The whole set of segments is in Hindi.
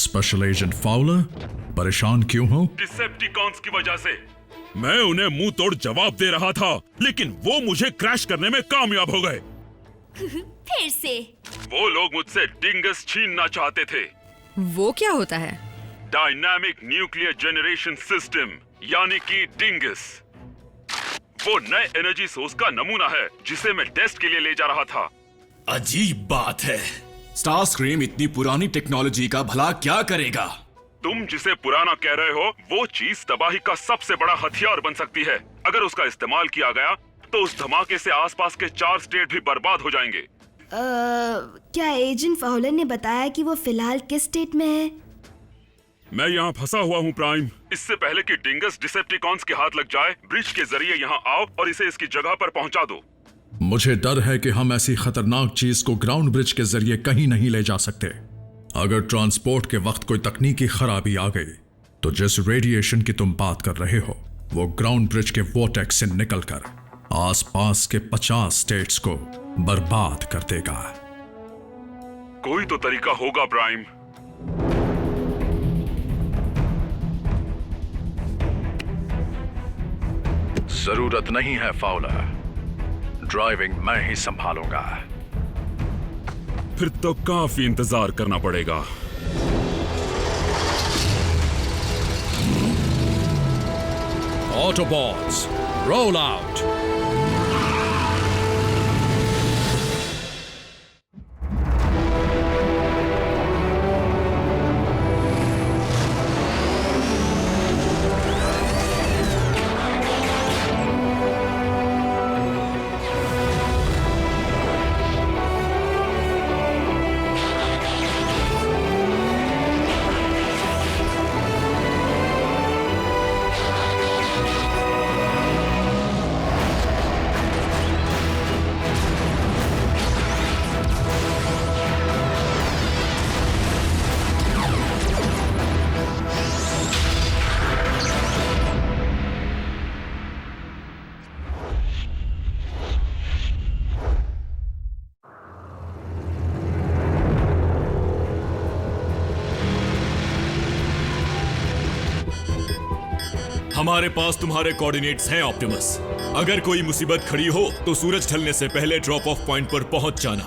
स्पेशल एजेंट फाउलर, परेशान क्यों हो? डिसेप्टिकॉन्स की वजह से। मैं उन्हें मुंह तोड़ जवाब दे रहा था, लेकिन वो मुझे क्रैश करने में कामयाब हो गए। फिर से वो लोग मुझसे डिंगस छीनना चाहते थे। वो क्या होता है? डायनामिक न्यूक्लियर जनरेशन सिस्टम, यानी कि डिंगस। वो नए एनर्जी सोर्स का नमूना है जिसे मैं टेस्ट के लिए ले जा रहा था। अजीब बात है, स्टारस्क्रीम इतनी पुरानी टेक्नोलॉजी का भला क्या करेगा? तुम जिसे पुराना कह रहे हो, वो चीज तबाही का सबसे बड़ा हथियार बन सकती है। अगर उसका इस्तेमाल किया गया तो उस धमाके से आसपास के 4 स्टेट भी बर्बाद हो जाएंगे। क्या एजेंट फाउलर ने बताया कि वो फिलहाल किस स्टेट में है? मैं यहाँ फंसा हुआ हूँ प्राइम। इससे पहले कि डिंगस डिसेप्टिकॉन्स के हाथ लग जाए, ब्रिज के जरिए यहाँ आओ और इसे इसकी जगह पर पहुँचा दो। मुझे डर है कि हम ऐसी खतरनाक चीज को ग्राउंड ब्रिज के जरिए कहीं नहीं ले जा सकते। अगर ट्रांसपोर्ट के वक्त कोई तकनीकी खराबी आ गई तो जिस रेडिएशन की तुम बात कर रहे हो वो ग्राउंड ब्रिज के वोर्टेक्स से निकलकर आसपास के 50 स्टेट्स को बर्बाद कर देगा। कोई तो तरीका होगा प्राइम। जरूरत नहीं है फाउलर, ड्राइविंग मैं ही संभालूंगा। फिर तो काफी इंतजार करना पड़ेगा। Autobots roll out. हमारे पास तुम्हारे कोऑर्डिनेट्स हैं ऑप्टिमस। अगर कोई मुसीबत खड़ी हो तो सूरज ढलने से पहले ड्रॉप ऑफ पॉइंट पर पहुंच जाना।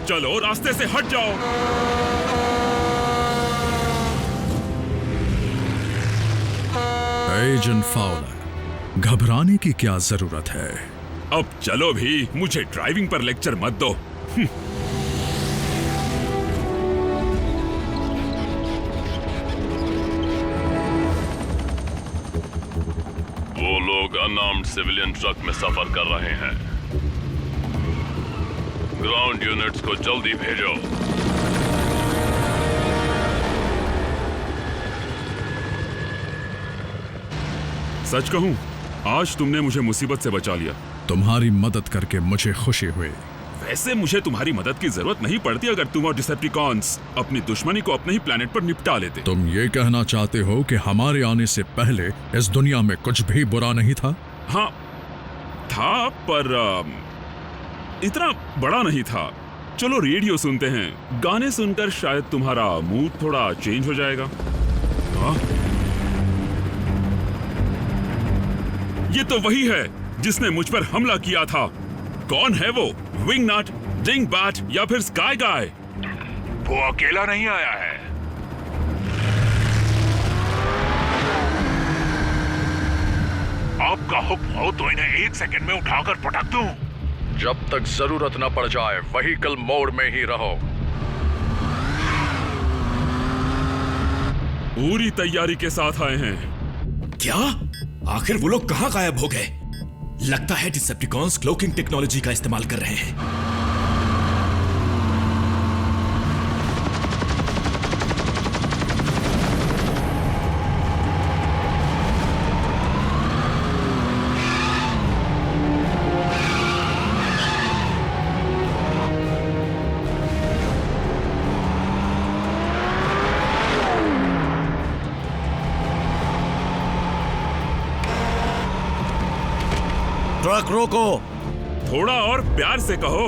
चलो रास्ते से हट जाओ। एजेंट फाउलर, घबराने की क्या जरूरत है? अब चलो भी, मुझे ड्राइविंग पर लेक्चर मत दो। वो लोग अनआर्म्ड सिविलियन ट्रक में सफर कर रहे हैं। ग्राउंड यूनिट्स को जल्दी भेजो। सच कहूं, आज तुमने मुझे मुसीबत से बचा लिया। तुम्हारी मदद करके मुझे खुशी हुई। वैसे मुझे तुम्हारी मदद की जरूरत नहीं पड़ती अगर तुम और डिसेप्टिकॉन्स अपनी दुश्मनी को अपने ही प्लेनेट पर निपटा लेते। तुम ये कहना चाहते हो कि हमारे आने से पहले इस दुनिया में कुछ भी बुरा नहीं था? हाँ था, पर इतना बड़ा नहीं था। चलो रेडियो सुनते हैं, गाने सुनकर शायद तुम्हारा मूड थोड़ा चेंज हो जाएगा। हाँ? ये तो वही है जिसने मुझ पर हमला किया था। कौन है वो? विंगनट, डिंगबैट या फिर स्काई गाय? वो अकेला नहीं आया है। आपका हुक्म हो तो इन्हें 1 सेकंड में उठाकर पटक दूं। जब तक जरूरत न पड़ जाए व्हीकल मोड में ही रहो। पूरी तैयारी के साथ आए हैं। क्या? आखिर वो लोग कहां गायब हो गए? लगता है डिसेप्टिकॉन्स क्लोकिंग टेक्नोलॉजी का इस्तेमाल कर रहे हैं। ट्रक रोको। थोड़ा और प्यार से कहो।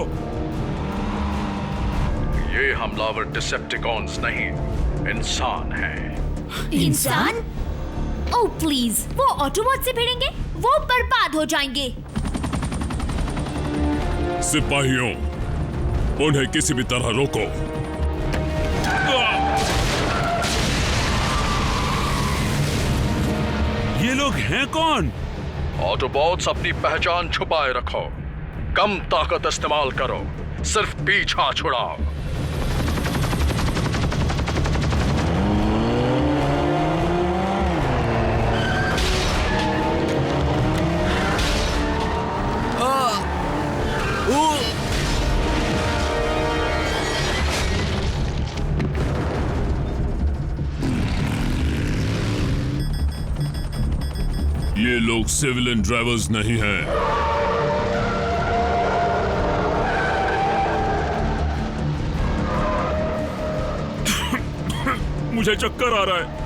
ये हमलावर डिसेप्टिकॉन्स नहीं, इंसान हैं। इंसान? ओह प्लीज, वो ऑटोबॉट से भिड़ेंगे, वो बर्बाद हो जाएंगे। सिपाहियों, उन्हें किसी भी तरह रोको। ये लोग हैं कौन? ऑटोबॉट्स, अपनी पहचान छुपाए रखो, कम ताकत इस्तेमाल करो, सिर्फ पीछा छुड़ाओ। ये लोग सिविलियन ड्राइवर्स नहीं हैं। मुझे चक्कर आ रहा है।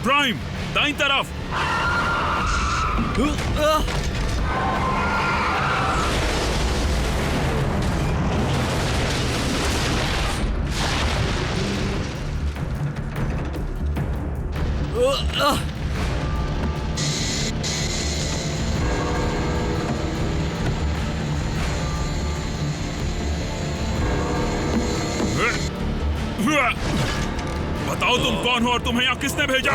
प्राइम, दाईं तरफ। बताओ तुम कौन हो और तुम्हें यहां किसने भेजा?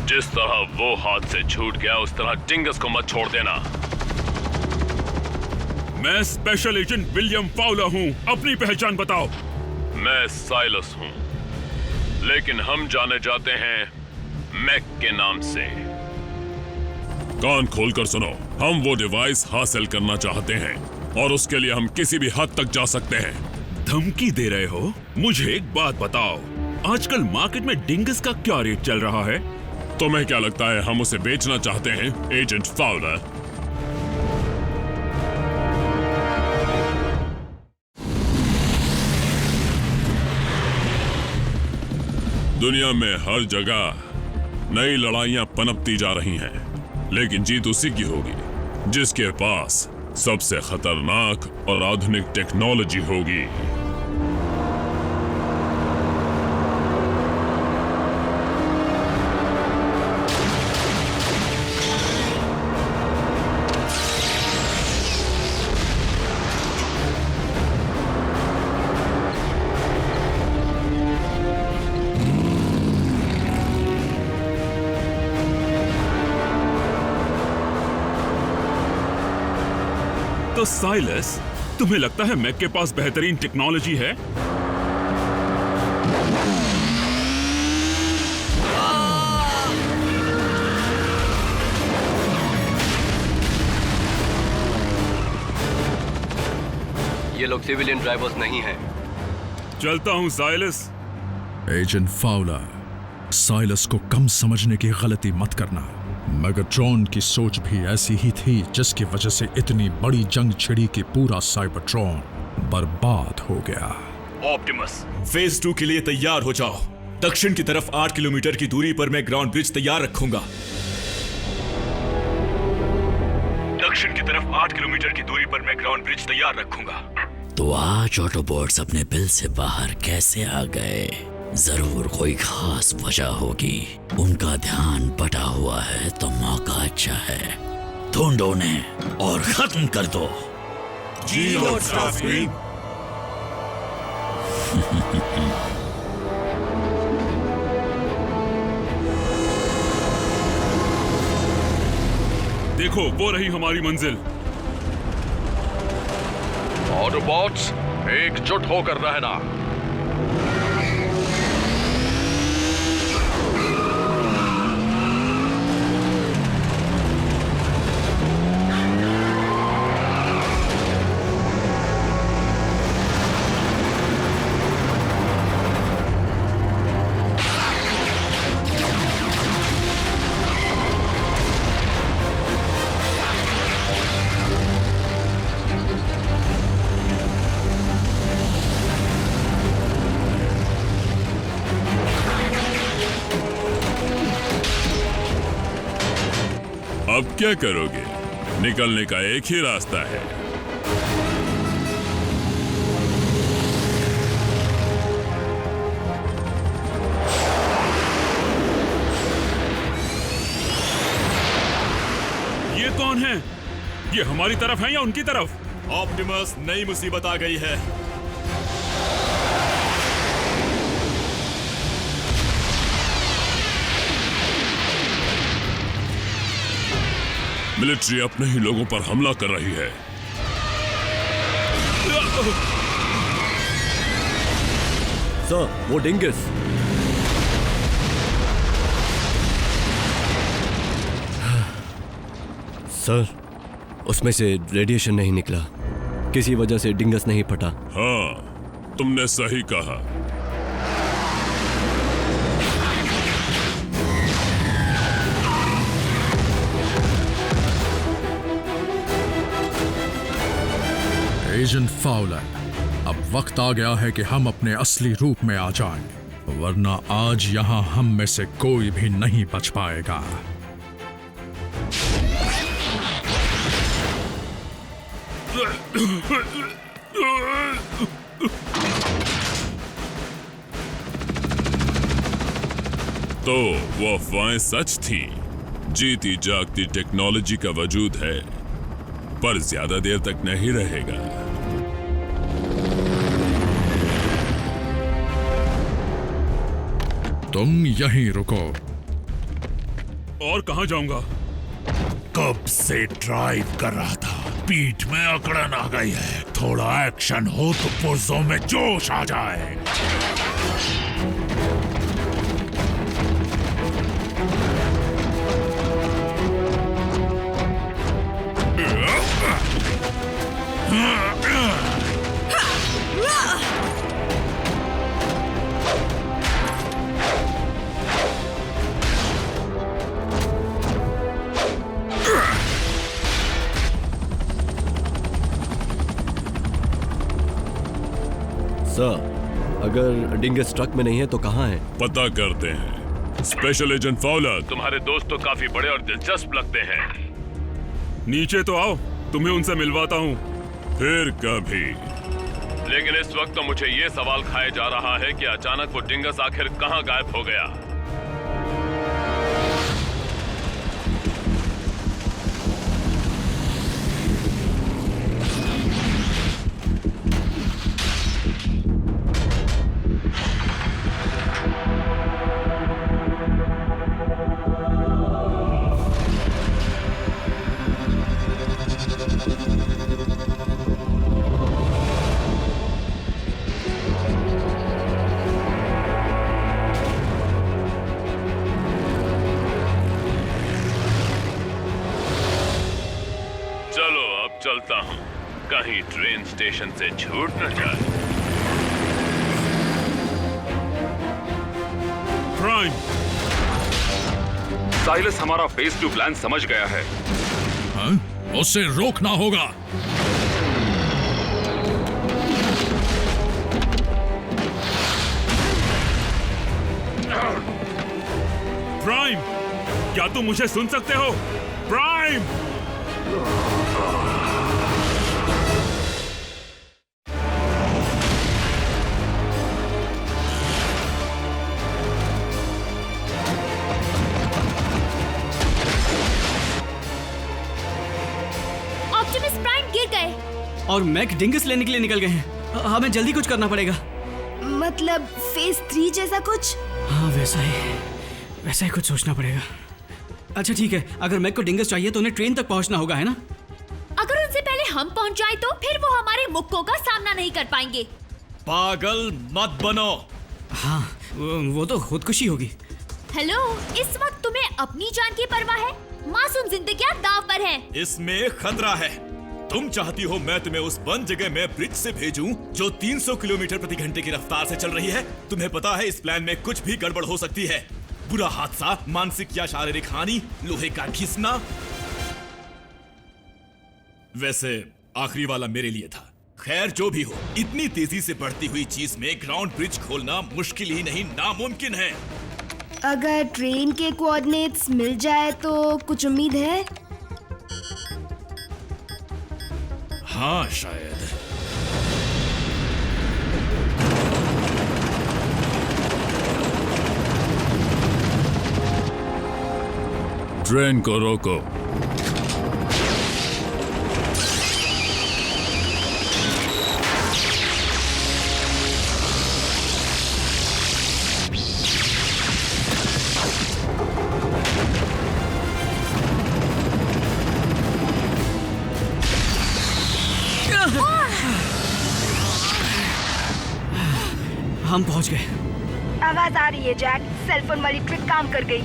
जिस तरह वो हाथ से छूट गया, उस तरह डिंगस को मत छोड़ देना। मैं स्पेशल एजेंट विलियम फाउलर हूं, अपनी पहचान बताओ। मैं साइलस हूं, लेकिन हम जाने जाते हैं मैक के नाम से। कान खोलकर सुनो, हम वो डिवाइस हासिल करना चाहते हैं और उसके लिए हम किसी भी हद तक जा सकते हैं। धमकी दे रहे हो? मुझे एक बात बताओ, आजकल मार्केट में डिंगस का क्या रेट चल रहा है? तुम्हें क्या लगता है हम उसे बेचना चाहते हैं, एजेंट फाउलर? दुनिया में हर जगह नई लड़ाइयां पनपती जा रही हैं, लेकिन जीत उसी की होगी जिसके पास सबसे खतरनाक और आधुनिक टेक्नोलॉजी होगी। तो साइलस, तुम्हें लगता है मैक के पास बेहतरीन टेक्नोलॉजी है? ये लोग सिविलियन ड्राइवर्स नहीं हैं। चलता हूं साइलस। एजेंट फाउलर, साइलस को कम समझने की गलती मत करना। मेगाट्रॉन की सोच भी ऐसी ही थी, जिसकी वजह से इतनी बड़ी जंग छिड़ी कि पूरा साइबरट्रॉन बर्बाद हो गया। ऑप्टिमस, फेज 2 के लिए तैयार हो जाओ। दक्षिण की तरफ 8 किलोमीटर की दूरी पर मैं ग्राउंड ब्रिज तैयार रखूंगा। दक्षिण की तरफ 8 किलोमीटर की दूरी पर मैं ग्राउंड ब्रिज तैयार रखूंगा। तो आज ऑटोबॉट्स अपने बिल से बाहर कैसे आ गए? जरूर कोई खास वजह होगी। उनका ध्यान बटा हुआ है तो मौका अच्छा है। ढूंढो उन्हें और खत्म कर दो। जी लॉर्ड स्टारस्क्रीम। देखो, वो रही हमारी मंजिल। ऑटोबॉट्स, एकजुट होकर रहना। क्या करोगे? निकलने का एक ही रास्ता है। ये कौन है? ये हमारी तरफ है या उनकी तरफ? ऑप्टिमस, नई मुसीबत आ गई है। मिलिट्री अपने ही लोगों पर हमला कर रही है। सर, वो डिंगस। सर, उसमें से रेडिएशन नहीं निकला। किसी वजह से डिंगस नहीं फटा। हाँ, तुमने सही कहा। एजेंट फाउलर, अब वक्त आ गया है कि हम अपने असली रूप में आ जाएं, वरना आज यहां हम में से कोई भी नहीं बच पाएगा। तो वो अफवाहें सच थी। जीती जागती टेक्नोलॉजी का वजूद है, पर ज्यादा देर तक नहीं रहेगा। तुम यहीं रुको। और कहां जाऊंगा? कब से ड्राइव कर रहा था, पीठ में अकड़न आ गई है। थोड़ा एक्शन हो तो पुर्जों में जोश आ जाए। सर, अगर डिंगस ट्रक में नहीं है तो कहाँ है? पता करते हैं। स्पेशल एजेंट फाउलर, तुम्हारे दोस्त तो काफी बड़े और दिलचस्प लगते हैं। नीचे तो आओ, तुम्हें उनसे मिलवाता हूँ। फिर कभी। लेकिन इस वक्त तो मुझे ये सवाल खाए जा रहा है कि अचानक वो डिंगस आखिर कहाँ गायब हो गया। चलता हूं, कहीं ट्रेन स्टेशन से छूट न जाए। प्राइम, साइलस हमारा फेज 2 प्लान समझ गया है। हाँ? उसे रोकना होगा। प्राइम, क्या तुम मुझे सुन सकते हो? प्राइम! और मैक डिंगस लेने के लिए निकल गए हैं। हमें जल्दी कुछ करना पड़ेगा। मतलब फेज 3 जैसा कुछ? हाँ, वैसा ही कुछ सोचना पड़ेगा। अच्छा ठीक है, अगर मैक को डिंगस चाहिए तो उन्हें ट्रेन तक पहुंचना होगा, है ना? अगर उनसे पहले हम पहुंच जाए तो फिर वो हमारे मुक्कों का सामना नहीं कर पाएंगे। पागल मत बनो। हाँ, वो तो खुदकुशी होगी। हेलो, इस वक्त तुम्हें अपनी जान की परवाह है? मासूम जिंदगियां दांव पर है। इसमें खतरा है। तुम चाहती हो मैं तुम्हें उस बंद जगह में ब्रिज से भेजूं जो 300 किलोमीटर प्रति घंटे की रफ्तार से चल रही है? तुम्हें पता है इस प्लान में कुछ भी गड़बड़ हो सकती है। बुरा हादसा, मानसिक या शारीरिक हानि, लोहे का घिसना। वैसे आखिरी वाला मेरे लिए था। खैर जो भी हो, इतनी तेजी से बढ़ती हुई चीज में ग्राउंड ब्रिज खोलना मुश्किल ही नहीं नामुमकिन है। अगर ट्रेन के कोऑर्डिनेट्स मिल जाए तो कुछ उम्मीद है? हाँ शायद। ट्रेन को रोको। हम पहुंच गए। आवाज आ रही है जैक, सेलफोन वाली ट्रिक काम कर गई।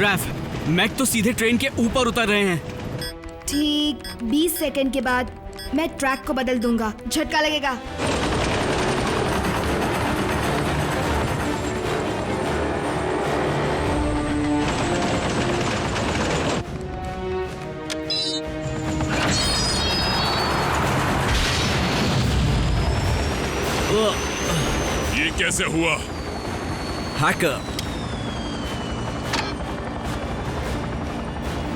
रैफ, मैक तो सीधे ट्रेन के ऊपर उतर रहे हैं। ठीक 20 सेकंड के बाद मैं ट्रैक को बदल दूंगा, झटका लगेगा। ये कैसे हुआ? हैकर,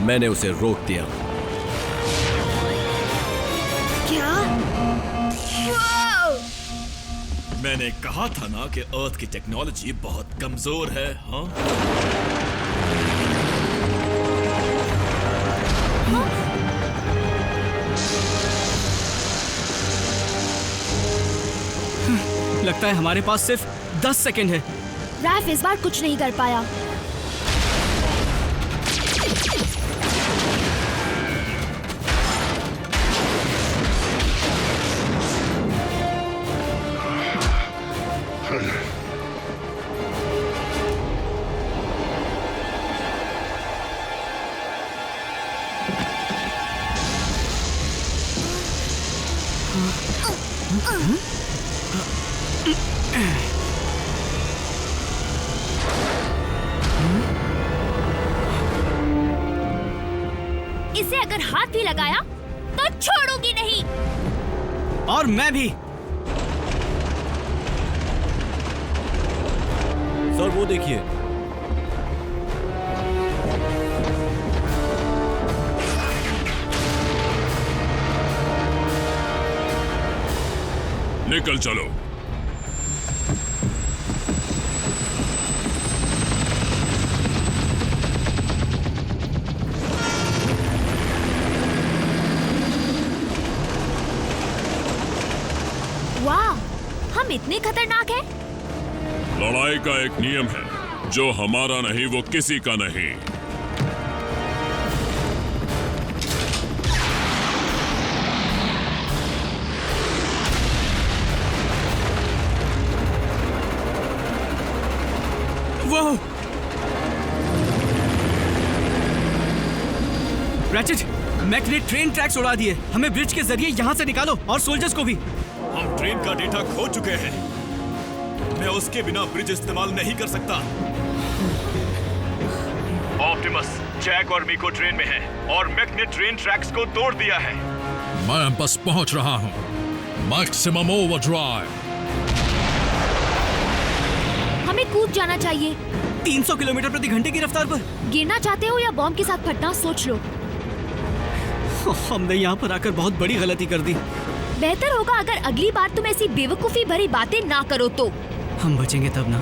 मैंने उसे रोक दिया। क्या? मैंने कहा था ना कि अर्थ की टेक्नोलॉजी बहुत कमजोर है। हाँ लगता है हमारे पास सिर्फ 10 सेकंड है। रैफ इस बार कुछ नहीं कर पाया। इसे अगर हाथ भी लगाया तो छोड़ूंगी नहीं। और मैं भी। सर वो देखिए। निकल चलो। वाह, हम इतने खतरनाक हैं? लड़ाई का एक नियम है, जो हमारा नहीं वो किसी का नहीं। वो रैचेट, मैक ने ट्रेन ट्रैक्स उड़ा दिए। हमें ब्रिज के जरिए यहाँ से निकालो और सोल्जर्स को भी। हम ट्रेन का डेटा खो चुके हैं। मैं उसके बिना ब्रिज इस्तेमाल नहीं कर सकता। ऑप्टिमस, जैक और मीको ट्रेन में हैं और मैक ने ट्रेन ट्रैक्स को तोड़ दिया है। मैं बस पहुंच रहा हूं। Maximum overdrive. हमें कूद जाना चाहिए। 300 किलोमीटर प्रति घंटे की रफ्तार पर। गिरना चाहते हो या बॉम्ब के साथ फटना, सोच लो। हमने यहाँ पर आकर बहुत बड़ी गलती कर दी। बेहतर होगा अगर अगली बार तुम ऐसी बेवकूफी भरी बातें ना करो तो। हम बचेंगे तब ना।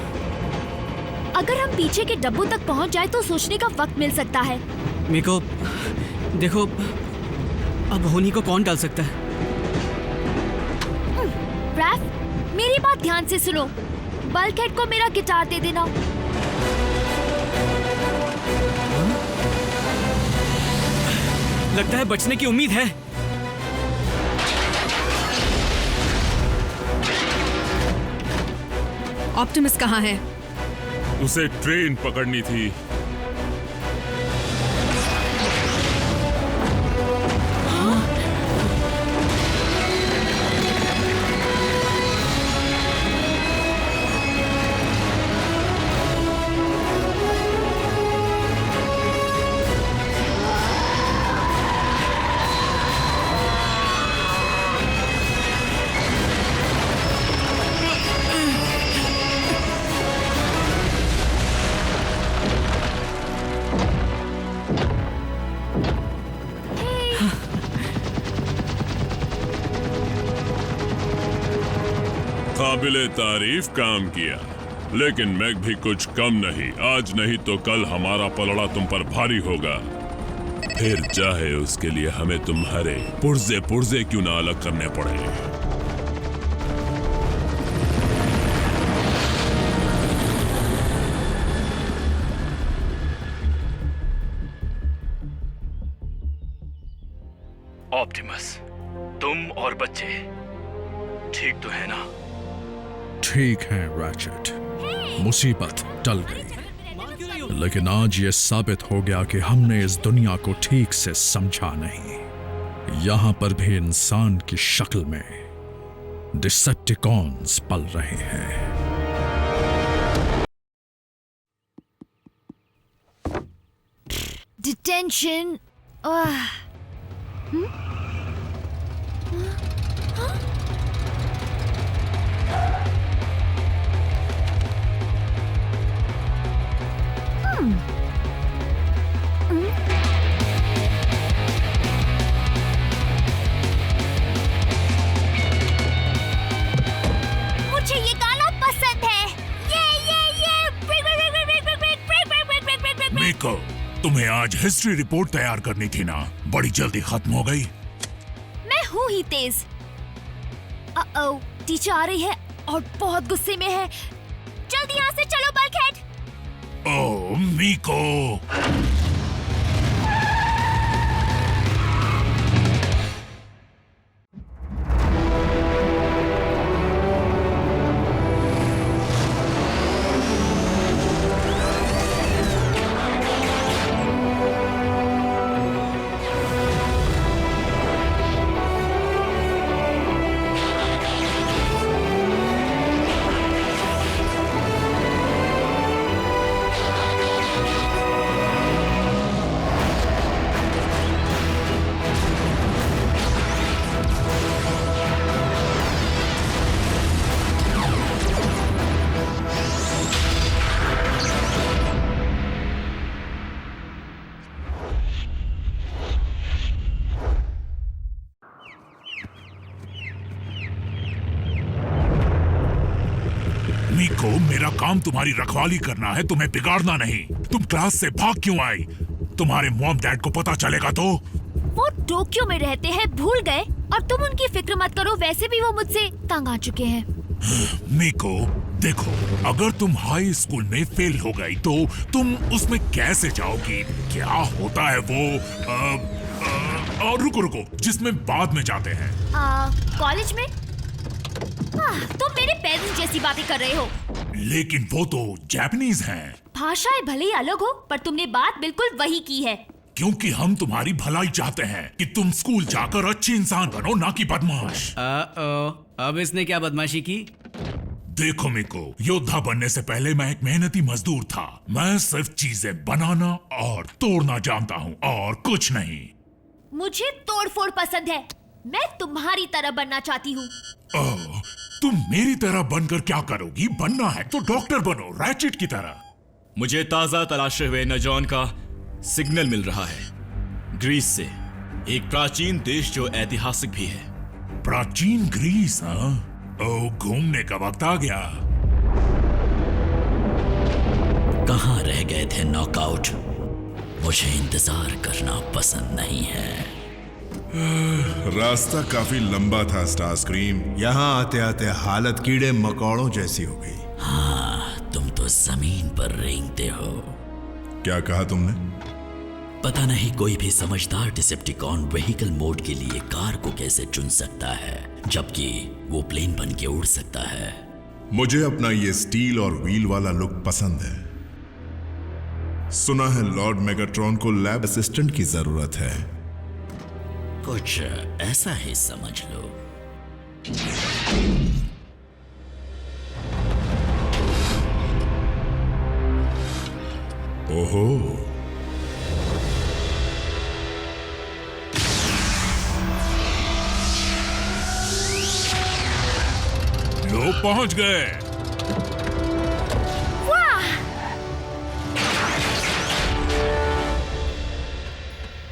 अगर हम पीछे के डब्बों तक पहुंच जाए तो सोचने का वक्त मिल सकता है। मीको, देखो, अब होनी को कौन टाल सकता है? रैफ, मेरी बात ध्यान से सुनो। बल्कहेड को मेरा गिटार दे देना। लगता है बचने की उम्मीद है। ऑप्टिमस कहाँ है? उसे ट्रेन पकड़नी थी। काबिले तारीफ काम किया, लेकिन मैक भी कुछ कम नहीं। आज नहीं तो कल हमारा पलड़ा तुम पर भारी होगा, फिर चाहे उसके लिए हमें तुम्हारे पुर्जे पुर्जे क्यों ना अलग करने पड़े। ऑप्टिमस, तुम और बच्चे ठीक तो है ना? ठीक है रैचेट, मुसीबत टल गई, लेकिन आज ये साबित हो गया कि हमने इस दुनिया को ठीक से समझा नहीं। यहां पर भी इंसान की शक्ल में डिसेप्टिकॉन्स पल रहे हैं। डिटेंशन। मुझे ये गाना पसंद है। मीको, तुम्हें आज हिस्ट्री रिपोर्ट तैयार करनी थी ना, बड़ी जल्दी खत्म हो गई। मैं हूँ ही तेज। टीचर आ रही है और बहुत गुस्से में है। जल्दी यहाँ से चलो बल्कहेड। ओह मीको, मीको, मेरा काम तुम्हारी रखवाली करना है, तुम्हें बिगाड़ना नहीं। तुम क्लास से भाग क्यों आई? तुम्हारे मॉम डैड को पता चलेगा तो? वो टोक्यो में रहते हैं, भूल गए। और तुम उनकी फिक्र मत करो, वैसे भी वो मुझसे तंग आ चुके हैं। मीको देखो, अगर तुम हाई स्कूल में फेल हो गई तो तुम उसमें कैसे जाओगी? क्या होता है वो और रुको, जिसमें बाद में जाते हैं। कॉलेज में? तुम मेरे पेरेंट्स जैसी बातें कर रहे हो। लेकिन वो तो जापानीज हैं। भाषाएं भले ही अलग हो, पर तुमने बात बिल्कुल वही की है। क्योंकि हम तुम्हारी भलाई चाहते हैं कि तुम स्कूल जाकर अच्छी इंसान बनो, ना कि बदमाश। अब इसने क्या बदमाशी की? देखो मिको, योद्धा बनने से पहले मैं एक मेहनती मजदूर था। मैं सिर्फ चीजें बनाना और तोड़ना जानता हूँ, और कुछ नहीं। मुझे तोड़फोड़ पसंद है। मैं तुम्हारी तरह बनना चाहती हूँ। तुम मेरी तरह बनकर क्या करोगी? बनना है तो डॉक्टर बनो, रैचेट की तरह। मुझे ताजा तलाशे हुए नजॉन का सिग्नल मिल रहा है, ग्रीस से, एक प्राचीन देश जो ऐतिहासिक भी है। प्राचीन ग्रीस? हाँ, ओ, घूमने का वक्त आ गया। कहाँ रह गए थे नॉकआउट? मुझे इंतजार करना पसंद नहीं है। रास्ता काफी लंबा था स्टारस्क्रीम। यहाँ आते आते हालत कीड़े मकोड़ों जैसी हो गई। हाँ, तुम तो जमीन पर रेंगते हो। क्या कहा तुमने? पता नहीं कोई भी समझदार डिसेप्टिकॉन व्हीकल मोड के लिए कार को कैसे चुन सकता है, जबकि वो प्लेन बन के उड़ सकता है। मुझे अपना ये स्टील और व्हील वाला लुक पसंद है। सुना है लॉर्ड मेगाट्रॉन को लैब असिस्टेंट की जरूरत है। कुछ ऐसा ही समझ लो। ओहो, लो पहुंच गए। वाह!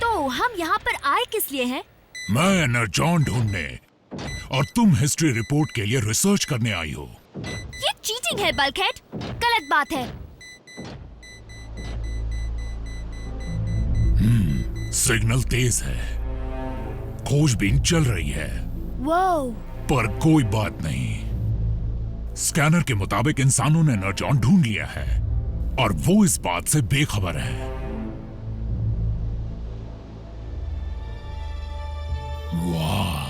तो हम यहाँ पर आए किस लिए हैं? मैं एनर्जॉन ढूंढने। और तुम हिस्ट्री रिपोर्ट के लिए रिसर्च करने आई हो। ये चीटिंग है बल्कहेड, गलत बात है। सिग्नल तेज है, खोजबीन चल रही है। वो पर कोई बात नहीं, स्कैनर के मुताबिक इंसानों ने एनर्जॉन ढूंढ लिया है और वो इस बात से बेखबर है। वाह,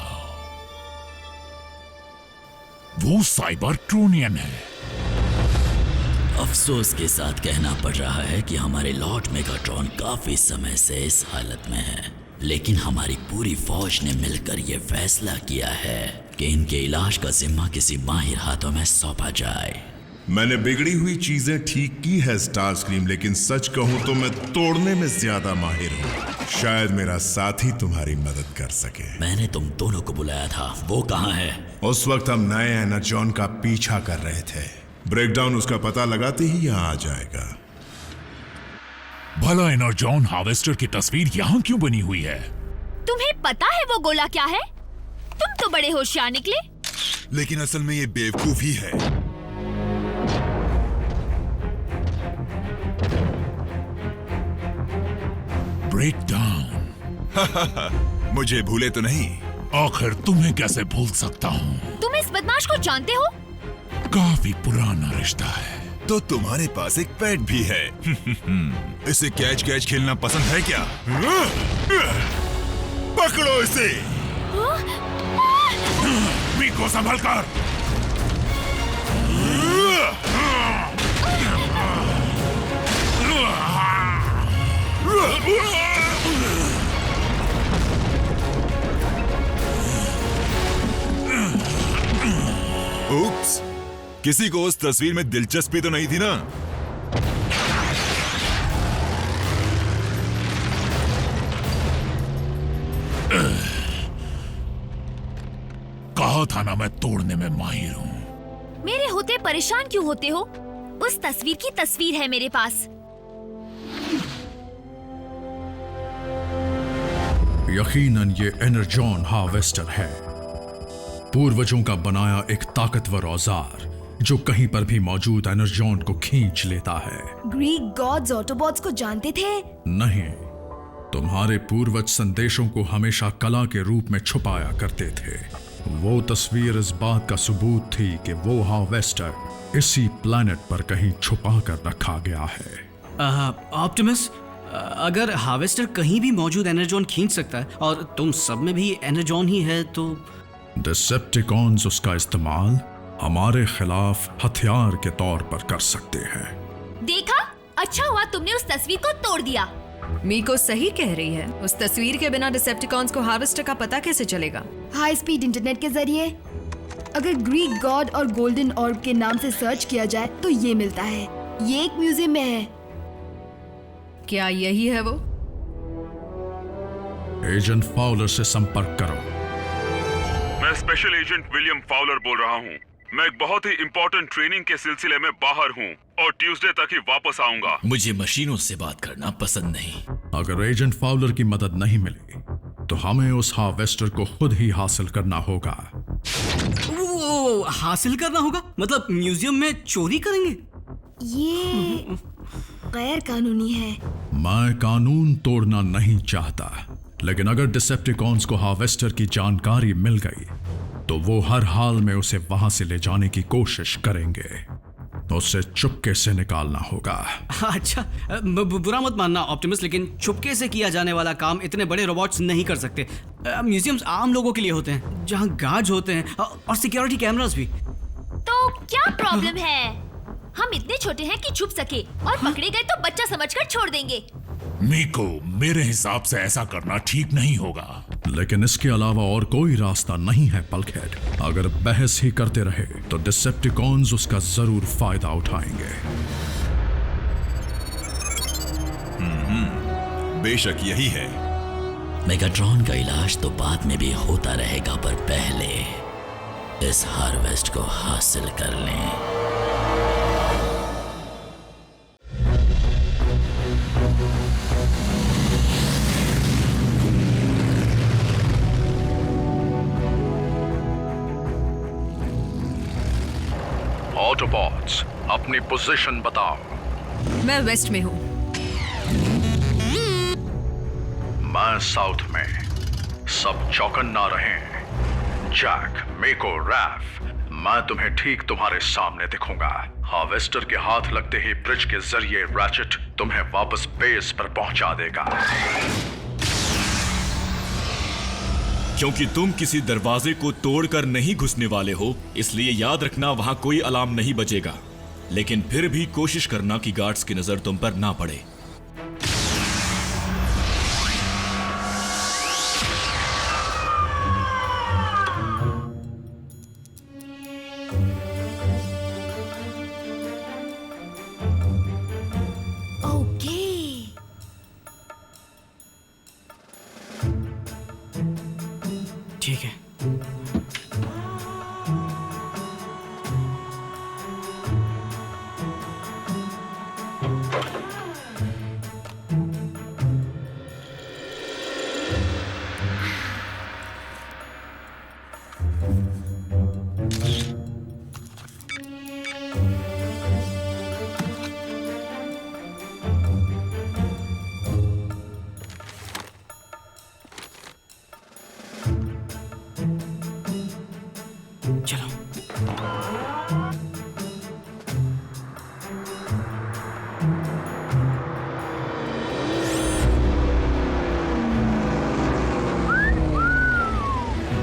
वो साइबर ट्रोनियन है। अफसोस के साथ कहना पड़ रहा है कि हमारे लॉर्ड मेगाट्रॉन काफी समय से इस हालत में है, लेकिन हमारी पूरी फौज ने मिलकर यह फैसला किया है कि इनके इलाज का जिम्मा किसी माहिर हाथों में सौंपा जाए। मैंने बिगड़ी हुई चीजें ठीक की है स्टार स्क्रीम, लेकिन सच कहूं तो मैं तोड़ने में ज्यादा माहिर हूं। शायद मेरा साथी तुम्हारी मदद कर सके। मैंने तुम दोनों को बुलाया था, वो कहाँ है? उस वक्त हम नए एनर्जॉन का पीछा कर रहे थे। ब्रेकडाउन उसका पता लगाते ही यहाँ आ जाएगा। भला एनर्जॉन हार्वेस्टर की तस्वीर यहाँ क्यों बनी हुई है? तुम्हें पता है वो गोला क्या है? तुम तो बड़े होशियार निकले। लेकिन असल में ये बेवकूफी है। ब्रेकडाउन। मुझे भूले तो नहीं? आखिर तुम्हें कैसे भूल सकता हूँ? तुम इस बदमाश को जानते हो? काफी पुराना रिश्ता है। तो तुम्हारे पास एक पेट भी है। इसे कैच कैच खेलना पसंद है क्या? पकड़ो इसे। मीको संभल कर। उप्स, किसी को उस तस्वीर में दिलचस्पी तो नहीं थी ना? कहा था ना मैं तोड़ने में माहिर हूँ। मेरे होते परेशान क्यों होते हो? उस तस्वीर की तस्वीर है मेरे पास। यकीनन ये एनर्जॉन हार्वेस्टर है, पूर्वजों का बनाया एक ताकतवर औजार जो कहीं पर भी मौजूद एनर्जॉन को खींच लेता है। ग्रीक गॉड्स ऑटोबॉट्स को जानते थे? नहीं, तुम्हारे पूर्वज संदेशों को हमेशा कला के रूप में छुपाया करते थे। वो तस्वीर इस बात का सबूत थी कि वो हार्वेस्टर इसी प्लैनेट पर कहीं छुपा कर रखा गया है। ऑप्टिमस, अगर हार्वेस्टर कहीं भी मौजूद एनर्जॉन खींच सकता है और तुम सब में भी एनर्जॉन ही है तो डिसेप्टिकॉन्स उसका इस्तेमाल हमारे खिलाफ हथियार के तौर पर कर सकते हैं। देखा, अच्छा हुआ तुमने उस तस्वीर को तोड़ दिया। मीको सही कह रही है, उस तस्वीर के बिना डिसेप्टिकॉन्स को हार्वेस्टर का पता कैसे चलेगा? हाई स्पीड इंटरनेट के जरिए। अगर ग्रीक गॉड और गोल्डन ऑर्ब के नाम से सर्च किया जाए तो ये मिलता है। ये एक म्यूजियम में है। क्या यही है वो? एजेंट फाउलर से संपर्क करो। मैं स्पेशल एजेंट विलियम फाउलर बोल रहा हूँ। मैं एक बहुत ही इम्पोर्टेंट ट्रेनिंग के सिलसिले में बाहर हूँ और ट्यूसडे तक ही वापस आऊंगा। मुझे मशीनों से बात करना पसंद नहीं। अगर एजेंट फाउलर की मदद नहीं मिली तो हमें उस हार्वेस्टर को खुद ही हासिल करना होगा। वो हासिल करना होगा? मतलब म्यूजियम में चोरी करेंगे? ये गैर कानूनी है। मैं कानून तोड़ना नहीं चाहता, लेकिन अगर डिसेप्टिकॉन्स को हार्वेस्टर की जानकारी मिल गई तो वो हर हाल में उसे वहां से ले जाने की कोशिश करेंगे। उसे चुपके से निकालना होगा। अच्छा, बुरा मत मानना ऑप्टिमस, लेकिन चुपके से किया जाने वाला काम इतने बड़े रोबोट्स नहीं कर सकते। म्यूजियम्स आम लोगों के लिए होते हैं, जहां गार्ड्स होते हैं और सिक्योरिटी कैमरास भी। तो क्या प्रॉब्लम है? हम इतने छोटे हैं कि छुप सके और पकड़े गए तो बच्चा समझकर छोड़ देंगे। मीको, मेरे हिसाब से ऐसा करना ठीक नहीं होगा। लेकिन इसके अलावा और कोई रास्ता नहीं है बल्कहेड। अगर बहस ही करते रहे तो डिसेप्टिकॉन्स उसका जरूर फायदा उठाएंगे। बेशक यही है। मेगाट्रॉन का इलाज तो बाद में भी होता रहेगा, पर पहले इस हार्वेस्ट को हासिल कर लें। ऑटोबॉट्स, अपनी पोजीशन बताओ। मैं वेस्ट में हूँ। मैं साउथ में। सब चौकन्ना रहें। जैक, मेको, रैफ, मैं तुम्हें ठीक तुम्हारे सामने दिखूंगा। हार्वेस्टर के हाथ लगते ही ब्रिज के जरिए रैचेट तुम्हें वापस बेस पर पहुंचा देगा। क्योंकि तुम किसी दरवाजे को तोड़कर नहीं घुसने वाले हो, इसलिए याद रखना वहां कोई अलार्म नहीं बजेगा। लेकिन फिर भी कोशिश करना कि गार्ड्स की नजर तुम पर ना पड़े। ठीक है।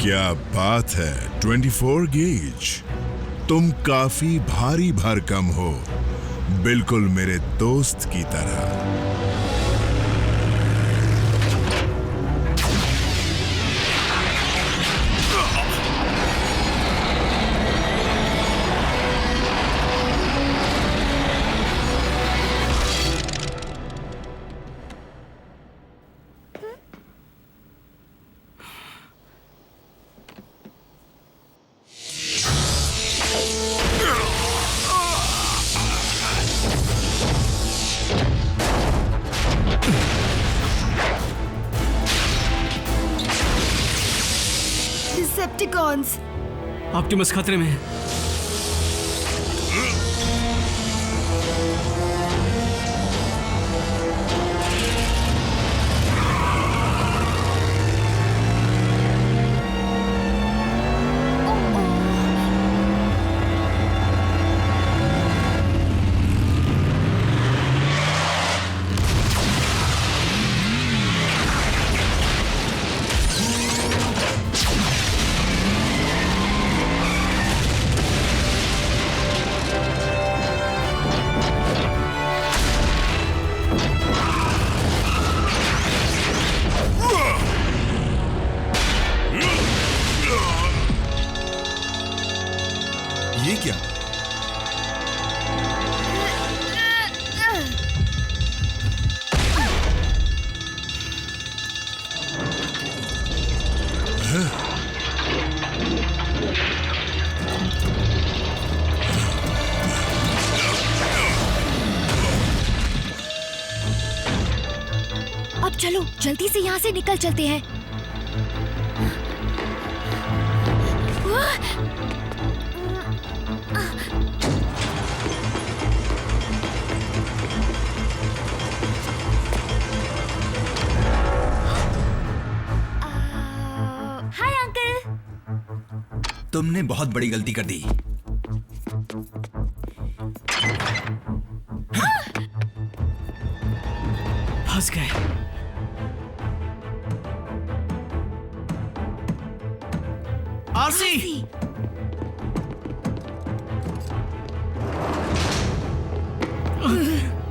क्या बात है, 24 गेज। तुम काफी भारी भरकम हो, बिल्कुल मेरे दोस्त की तरह। डिसेप्टिकॉन्स। ऑप्टिमस खतरे में है। ये क्या? अब चलो जल्दी से यहाँ से निकल चलते हैं। Hi uncle. तुमने बहुत बड़ी गलती कर दी। फंस गए। आरसी।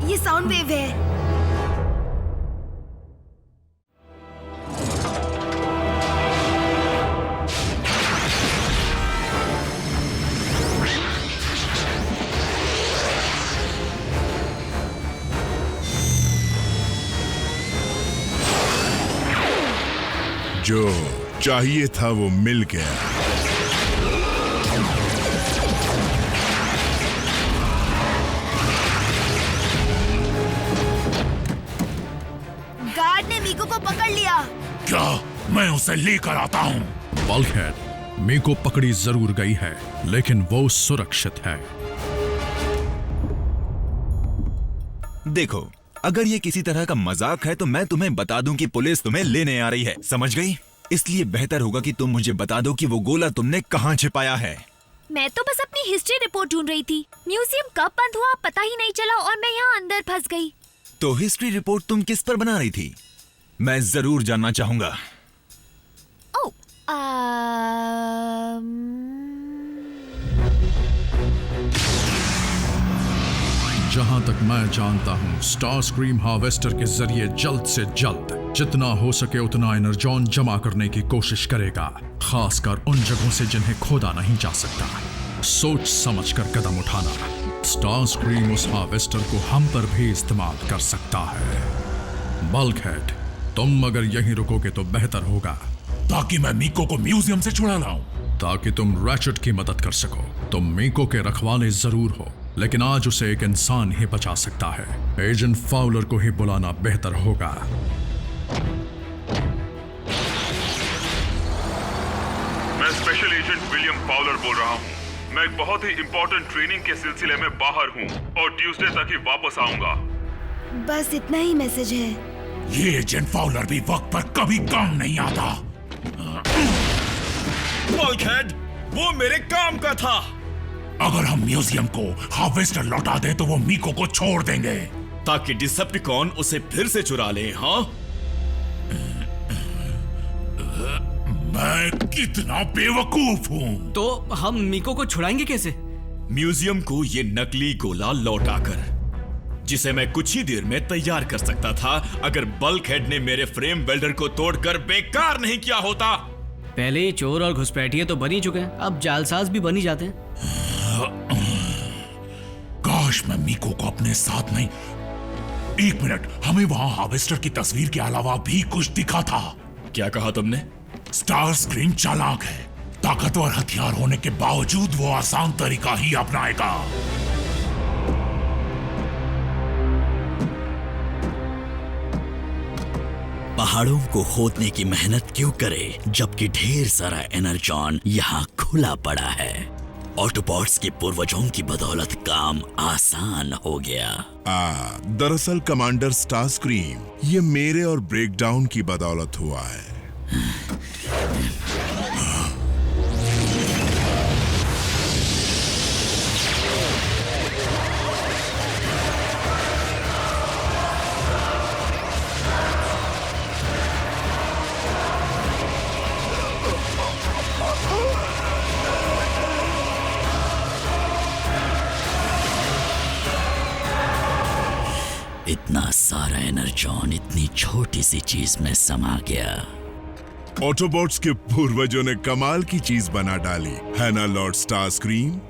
ये साउंड वेव है। जो चाहिए था वो मिल गया। गार्ड ने मीको को पकड़ लिया। क्या? मैं उसे लेकर आता हूँ। बल्कहेड, मीको पकड़ी जरूर गई है, लेकिन वो सुरक्षित है। देखो, अगर ये किसी तरह का मजाक है तो मैं तुम्हें बता दूं कि पुलिस तुम्हें लेने आ रही है, समझ गई? इसलिए बेहतर होगा कि तुम मुझे बता दो कि वो गोला तुमने कहाँ छिपाया है। मैं तो बस अपनी हिस्ट्री रिपोर्ट ढूंढ रही थी। म्यूजियम कब बंद हुआ पता ही नहीं चला और मैं यहाँ अंदर फंस गई। तो हिस्ट्री रिपोर्ट तुम किस पर बना रही थी? मैं जरूर जानना चाहूंगा। जहां तक मैं जानता हूं, स्टार स्क्रीम हार्वेस्टर के जरिए जल्द से जल्द जितना हो सके उतना एनर्जॉन जमा करने की कोशिश करेगा, खासकर उन जगहों से जिन्हें खोदा नहीं जा सकता। सोच समझकर कदम उठाना। स्टार स्क्रीम उस हार्वेस्टर को हम पर भी इस्तेमाल कर सकता है। बल्कहेड, तुम अगर यहीं रुकोगे तो बेहतर होगा, ताकि मैं मीको को म्यूजियम से छुड़ा लाऊं, ताकि तुम रैचेट की मदद कर सको। तुम मीको के रखवाले जरूर हो, लेकिन आज उसे एक इंसान ही बचा सकता है। एजेंट फाउलर को ही बुलाना बेहतर होगा। मैं स्पेशल एजेंट विलियम फाउलर बोल रहा हूँ। मैं एक बहुत ही इम्पोर्टेंट ट्रेनिंग के सिलसिले में बाहर हूँ और ट्यूसडे तक ही वापस आऊंगा। बस इतना ही मैसेज है। ये एजेंट फाउलर भी वक्त पर कभी काम नहीं आता। बल्कहेड, वो मेरे काम का था। अगर हम म्यूजियम को हार्वेस्टर लौटा दें तो वो मीको को छोड़ देंगे, ताकि डिसेप्टिकॉन उसे फिर से चुरा ले। हाँ, मैं कितना बेवकूफ हूँ। तो हम मीको को छुड़ाएंगे कैसे? म्यूजियम को ये नकली गोला लौटाकर, जिसे मैं कुछ ही देर में तैयार कर सकता था अगर बल्कहेड ने मेरे फ्रेम वेल्डर को तोड़कर बेकार नहीं किया होता। पहले ही चोर और घुसपैठिए तो बन ही चुके हैं, अब जालसाज भी बन ही जाते हैं। काश मैं मीको को अपने साथ नहीं। एक मिनट, हमें वहां हार्वेस्टर की तस्वीर के अलावा भी कुछ दिखा था। क्या कहा तुमने? स्टार स्क्रीम चालाक है। ताकतवर हथियार होने के बावजूद वो आसान तरीका ही अपनाएगा। पहाड़ों को खोदने की मेहनत क्यों करे जबकि ढेर सारा एनर्जॉन यहाँ खुला पड़ा है। ऑटोबॉट्स के पूर्वजों की बदौलत काम आसान हो गया। दरअसल कमांडर स्टार स्क्रीम, ये मेरे और ब्रेकडाउन की बदौलत हुआ है। इतना सारा एनर्जॉन इतनी छोटी सी चीज में समा गया। ऑटोबॉट्स के पूर्वजों ने कमाल की चीज बना डाली, है ना लॉर्ड स्टार स्क्रीम?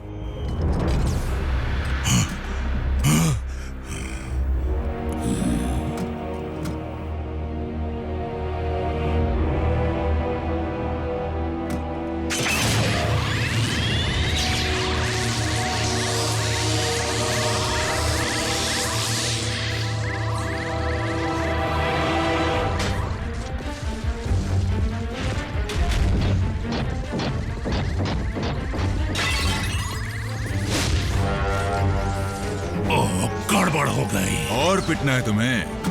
गड़बड़ हो गई। और पिटना है तुम्हें?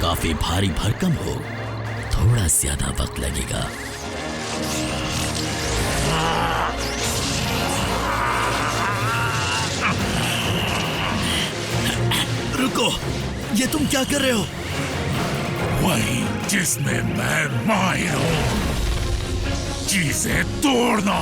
काफी भारी भरकम हो, थोड़ा ज्यादा वक्त लगेगा। रुको, ये तुम क्या कर रहे हो? वही जिसमें मैं माहिर हूं, चीजें तोड़ना।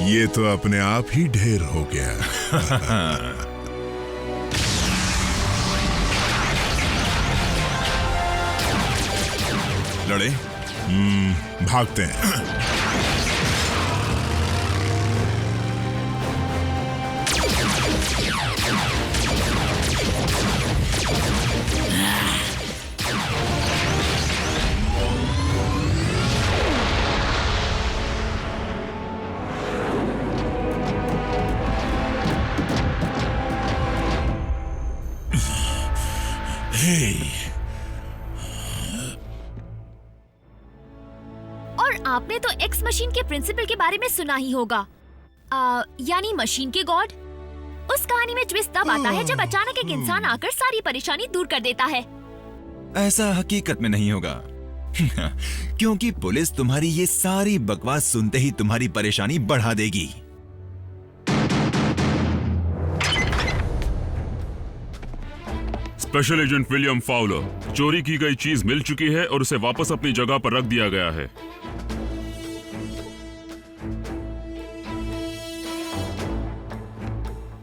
ये तो अपने आप ही ढेर हो गया। लड़े? भागते हैं। और आपने तो एक्स मशीन के प्रिंसिपल के बारे में सुना ही होगा, यानी मशीन के गॉड। उस कहानी में ट्विस्ट तब आता है जब अचानक एक इंसान आकर सारी परेशानी दूर कर देता है। ऐसा हकीकत में नहीं होगा। क्योंकि पुलिस तुम्हारी ये सारी बकवास सुनते ही तुम्हारी परेशानी बढ़ा देगी। स्पेशल एजेंट विलियम फाउलर, चोरी की गई चीज मिल चुकी है और उसे वापस अपनी जगह पर रख दिया गया है।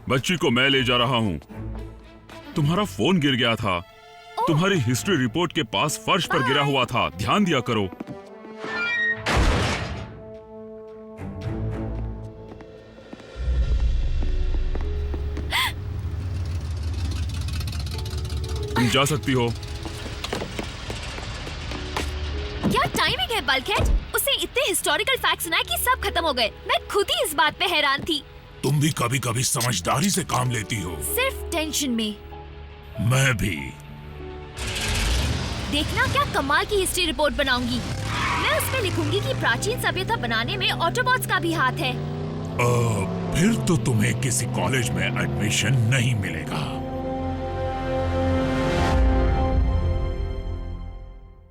बच्ची को मैं ले जा रहा हूं। तुम्हारा फोन गिर गया था। तुम्हारी हिस्ट्री रिपोर्ट के पास फर्श पर गिरा हुआ था, ध्यान दिया करो। तुम जा सकती हो। क्या टाइमिंग है बल्कहेड। उसे इतने हिस्टोरिकल फैक्ट सुनाए कि सब खत्म हो गए। मैं खुद ही इस बात पे हैरान थी। तुम भी कभी कभी समझदारी से काम लेती हो। सिर्फ टेंशन में। मैं भी। देखना क्या कमाल की हिस्ट्री रिपोर्ट बनाऊंगी। मैं उसमें लिखूंगी कि प्राचीन सभ्यता बनाने में ऑटोबॉट्स का भी हाथ है। फिर तो तुम्हें किसी कॉलेज में एडमिशन नहीं मिलेगा।